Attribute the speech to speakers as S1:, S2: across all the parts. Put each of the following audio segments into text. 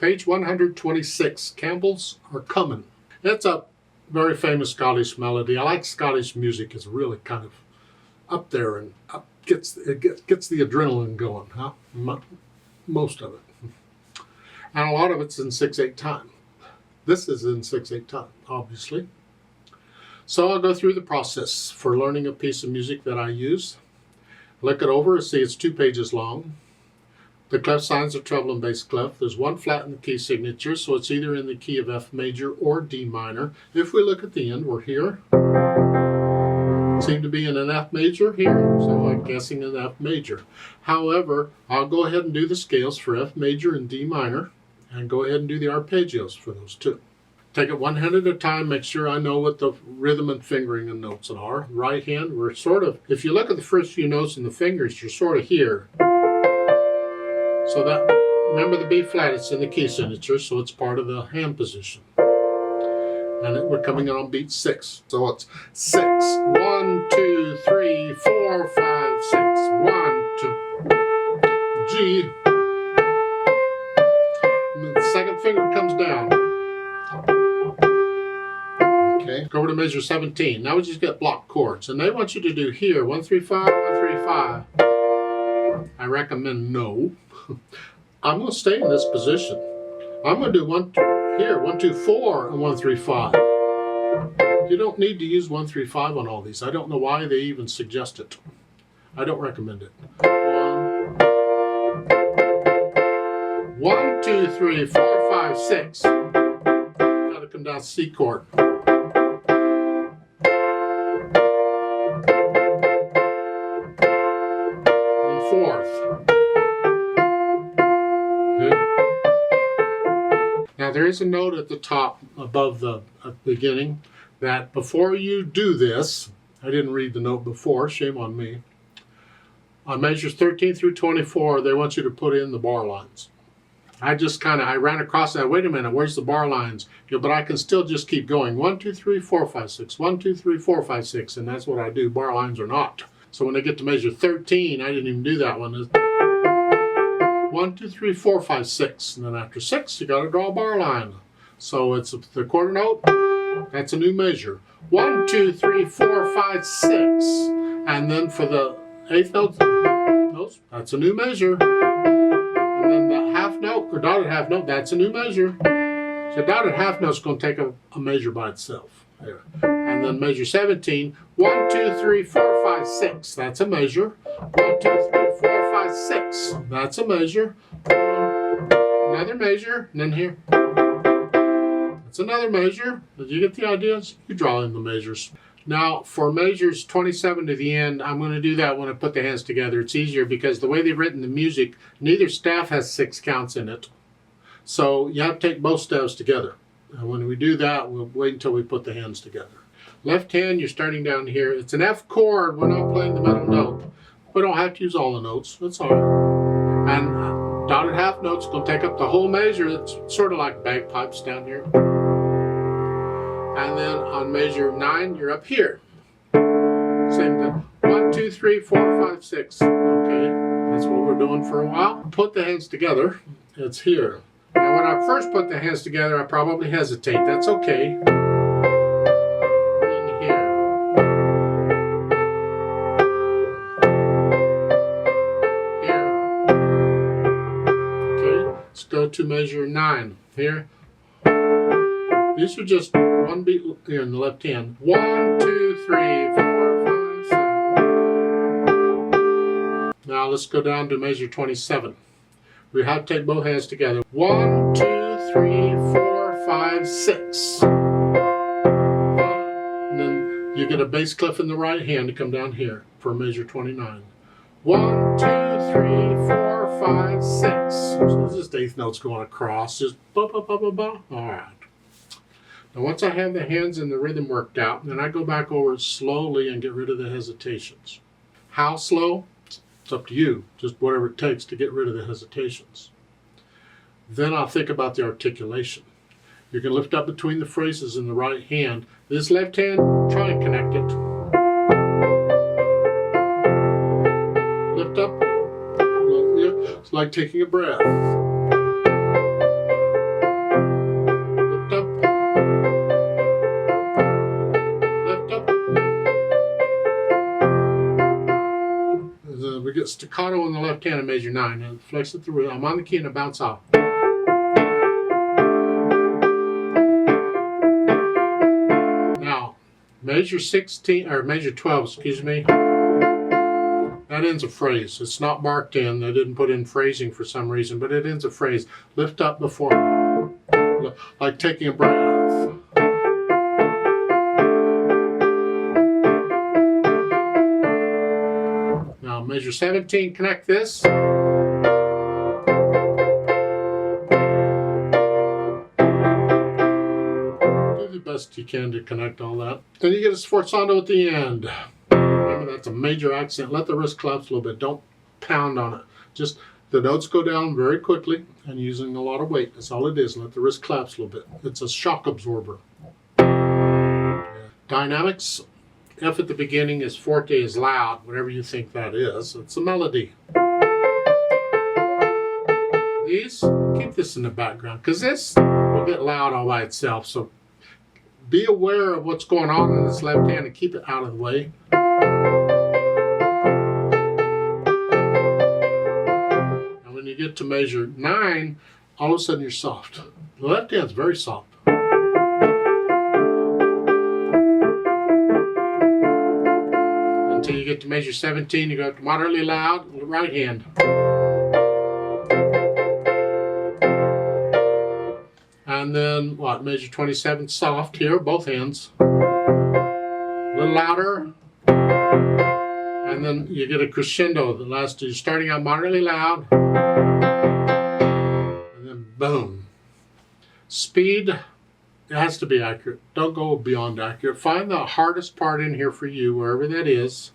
S1: Page 126, Campbells Are Coming. It's a very famous Scottish melody. I like Scottish music. It's really kind of up there and gets the adrenaline going, huh? Most of it. And a lot of it's in 6/8 time. This is in 6/8 time, obviously. So I'll go through the process for learning a piece of music that I use. Look it over and see it's 2 pages long. The clef signs are treble and bass clef. There's one flat in the key signature, so it's either in the key of F major or D minor. If we look at the end, we're here. Seem to be in an F major here, so I'm guessing an F major. However, I'll go ahead and do the scales for F major and D minor, and go ahead and do the arpeggios for those two. Take it one hand at a time, make sure I know what the rhythm and fingering and notes are. Right hand, we're sort of, if you look at the first few notes in the fingers, you're sort of here. So that, remember the B flat, it's in the key signature, so it's part of the hand position. And we're coming in on beat 6. So it's 6, 1, 2, 3, 4, 5, 6, 1, 2, G. And then the second finger comes down. Okay, go over to measure 17. Now we just get block chords. And they want you to do here, 1, 3, 5, 1, 3, 5. I recommend no. I'm going to stay in this position. I'm going to do 1, 2, here, 1, 2, 4, and 1, 3, 5. You don't need to use 1, 3, 5 on all these. I don't know why they even suggest it. I don't recommend it. 1, 2, 3, 4, 5, 6. Got to come down C chord. And fourth. Now there is a note at the top above the beginning that before you do this, I didn't read the note before, shame on me. On measures 13 through 24, they want you to put in the bar lines. I ran across that, wait a minute, where's the bar lines? Yeah, but I can still just keep going. 1, 2, 3, 4, 5, 6, 1, 2, 3, 4, 5, 6, and that's what I do, bar lines or not. So when I get to measure 13, I didn't even do that one. 1, 2, 3, 4, 5, 6. And then after 6, you got to draw a bar line. So it's the quarter note, that's a new measure. 1, 2, 3, 4, 5, 6. And then for the 8th note, that's a new measure. And then the half note, or dotted half note, that's a new measure. So dotted half note's going to take a measure by itself. There. And then measure 17, 1, 2, 3, 4, 5, 6. That's a measure. 1, 2, 3, 4, 5, 6. That's a measure. Another measure, and then here. That's another measure. Did you get the ideas? You draw in the measures. Now, for measures 27 to the end, I'm going to do that when I put the hands together. It's easier because the way they've written the music, neither staff has 6 counts in it. So you have to take both staves together. And when we do that, we'll wait until we put the hands together. Left hand, you're starting down here. It's an F chord. We're not playing the middle note. We don't have to use all the notes. That's all right. And dotted half note's going to take up the whole measure. It's sort of like bagpipes down here. And then on measure 9, you're up here. Same thing. 1, 2, 3, 4, 5, 6. Okay, that's what we're doing for a while. Put the hands together. It's here. Now when I first put the hands together, I probably hesitate. That's okay. And then here. Here. Okay, let's go to measure 9. Here. These are just one beat here in the left hand. 1, 2, 3, 4, 5, 7. Now let's go down to measure 27. We have to take both hands together. 1, 2, 3, 4, 5, 6. And then you get a bass clef in the right hand to come down here for measure 29. 1, 2, 3, 4, 5, 6. So this is the 8th notes going across. Just ba ba ba ba ba. All right. Now once I have the hands and the rhythm worked out, then I go back over it slowly and get rid of the hesitations. How slow? It's up to you. Just whatever it takes to get rid of the hesitations. Then I'll think about the articulation. You can lift up between the phrases in the right hand. This left hand, try and connect it. Lift up. It's like taking a breath. staccato in the left hand and measure 9. And flex it through. I'm on the key and I bounce off. Now, measure 16 or measure 12, excuse me. That ends a phrase. It's not marked in. They didn't put in phrasing for some reason, but it ends a phrase. Lift up before, like taking a breath. Now measure 17, connect this. Do the best you can to connect all that. Then you get a sforzando at the end. Remember, that's a major accent. Let the wrist collapse a little bit. Don't pound on it. Just the notes go down very quickly and using a lot of weight. That's all it is. Let the wrist collapse a little bit. It's a shock absorber. Dynamics. F at the beginning is forte, is loud, whatever you think that is. It's a melody. These, keep this in the background because this will get loud all by itself. So be aware of what's going on in this left hand and keep it out of the way. And when you get to measure 9, all of a sudden you're soft. The left hand's very soft. Until you get to measure 17, you go to moderately loud, right hand. And then, what, measure 27, soft here, both hands. A little louder. And then you get a crescendo. The last, you're starting out moderately loud. And then boom. Speed, it has to be accurate. Don't go beyond accurate. Find the hardest part in here for you, wherever that is.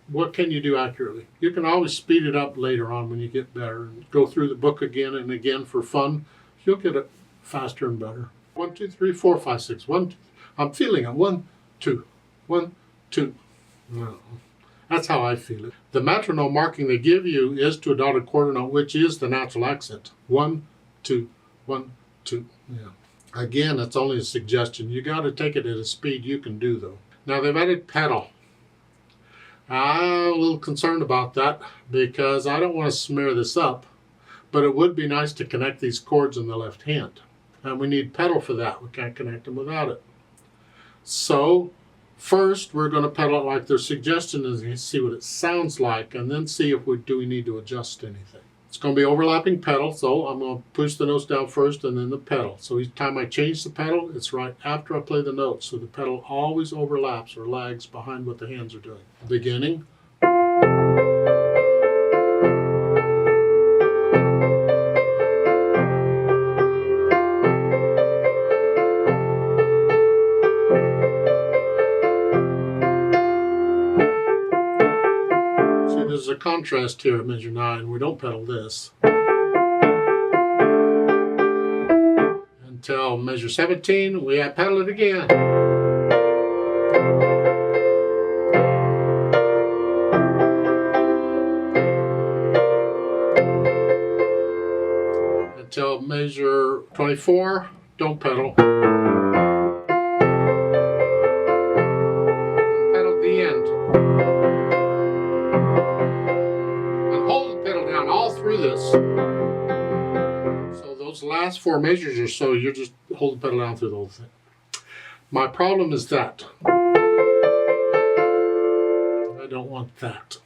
S1: What can you do accurately? You can always speed it up later on when you get better and go through the book again and again for fun. You'll get it faster and better. 1, 2, 3, 4, 5, 6. 1, 2. I'm feeling it. 1, 2. 1, 2. No. That's how I feel it. The metronome marking they give you is to a dotted quarter note, which is the natural accent. 1, 2, 1, 2. Yeah. Again, it's only a suggestion. You got to take it at a speed you can do, though. Now they've added pedal. I'm a little concerned about that because I don't want to smear this up, but it would be nice to connect these chords in the left hand. And we need pedal for that. We can't connect them without it. So first we're going to pedal it like their suggestion is, and see what it sounds like, and then see if we need to adjust anything. It's going to be overlapping pedal, so I'm going to push the notes down first and then the pedal. So each time I change the pedal, it's right after I play the notes. So the pedal always overlaps or lags behind what the hands are doing. Beginning. See, there's a contrast here at measure 9. We don't pedal this. Until measure 17, we pedal it again. Until measure 24, don't pedal. And pedal at the end. And hold the pedal down all through this. So those last 4 measures or so, you just hold the pedal down through the whole thing. My problem is that. I don't want that.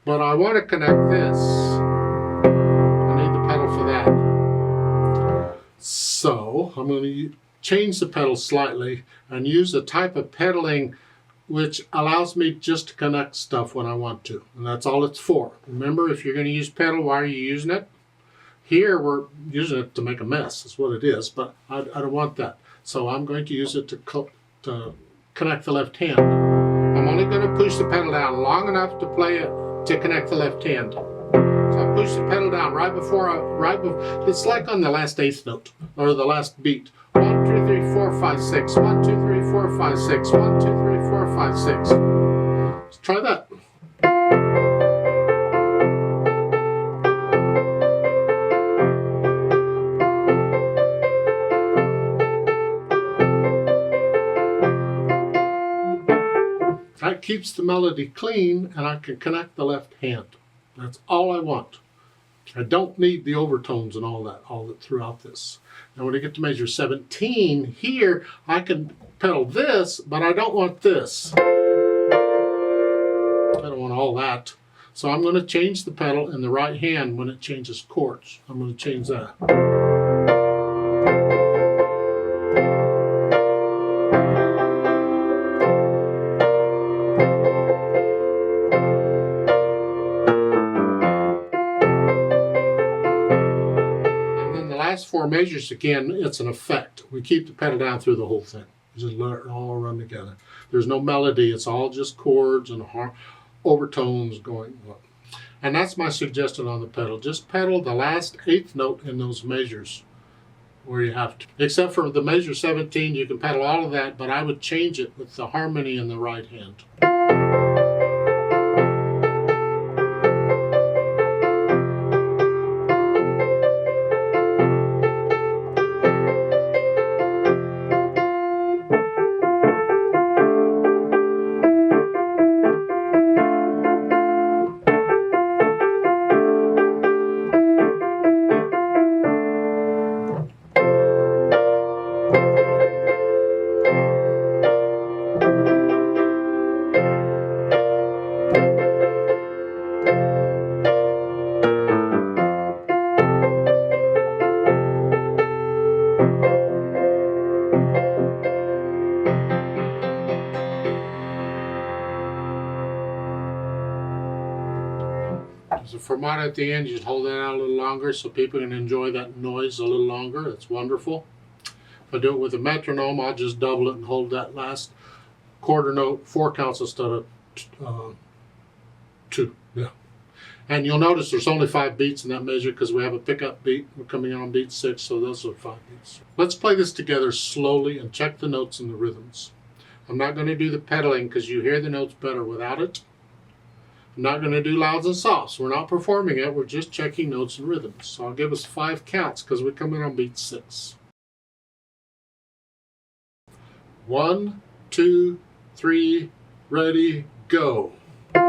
S1: But I want to connect this. I need the pedal for that. So I'm going to change the pedal slightly and use a type of pedaling which allows me just to connect stuff when I want to. And that's all it's for. Remember, if you're going to use pedal, why are you using it? Here we're using it to make a mess, is what it is, but I don't want that. So I'm going to use it to connect the left hand. I'm only going to push the pedal down long enough to play it to connect the left hand. So I push the pedal down right before it's like on the last eighth note, or the last beat. 1, 2, 3, 4, 5, 6. 1, 2, 3, 4, 5, 6. 1, 2, 3, 4, 5, 6. Let's try that. That That keeps the melody clean, and I can connect the left hand. That's all I want. I don't need the overtones and all that throughout this. Now when I get to measure 17 here, I can pedal this, but I don't want this. I don't want all that. So I'm going to change the pedal in the right hand when it changes chords. I'm going to change that. Last 4 measures, again, it's an effect. We keep the pedal down through the whole thing. Just let it all run together. There's no melody. It's all just chords and overtones going on. And that's my suggestion on the pedal. Just pedal the last 8th note in those measures where you have to. Except for the measure 17, you can pedal all of that, but I would change it with the harmony in the right hand. So fermata at the end, you just hold that out a little longer so people can enjoy that noise a little longer. That's wonderful. If I do it with a metronome, I'll just double it and hold that last quarter note 4 counts instead of 2. Yeah. And you'll notice there's only 5 beats in that measure because we have a pickup beat. We're coming on beat 6, so those are 5 beats. Let's play this together slowly and check the notes and the rhythms. I'm not going to do the pedaling because you hear the notes better without it. I'm not going to do louds and softs. We're not performing it. We're just checking notes and rhythms. So I'll give us 5 counts because we're coming on beat 6. 1, 2, 3, ready, go. 1,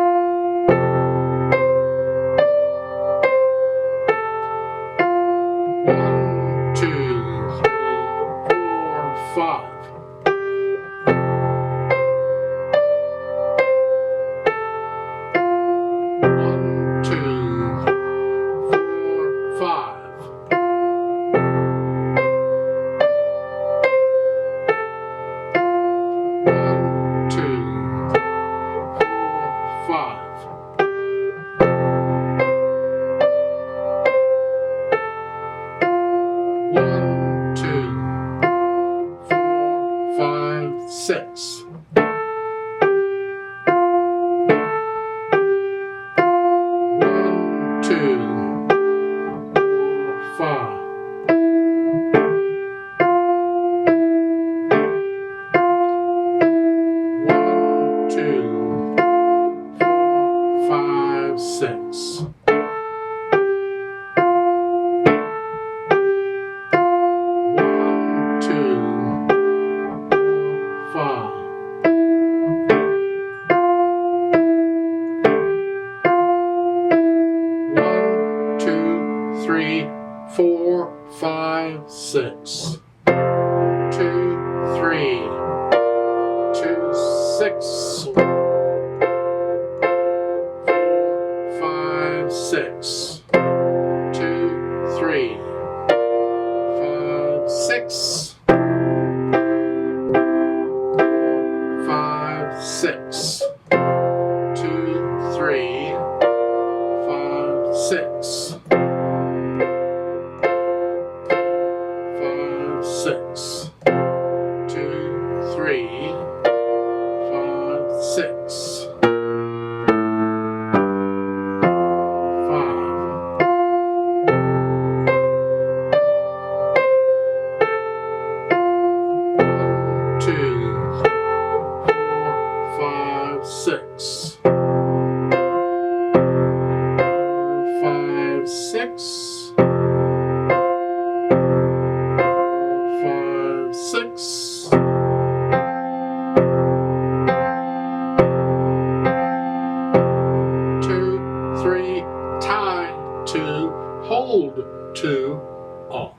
S1: 2, 3, 4, 5. 6. 1, 2, 4, 5. 1, 2, 4, 5, 6. 1, 2, 5. 1, 2, 3, 4, 5, 6. 2, 3, 2, 6. 4, 5, 6. 2, 3, 5, 6. 5, 6. 2, 3, 5, 6. 5, 6. 2, 3, 5, 6. 6. 5, 6. 5, 6. to, hold to, off.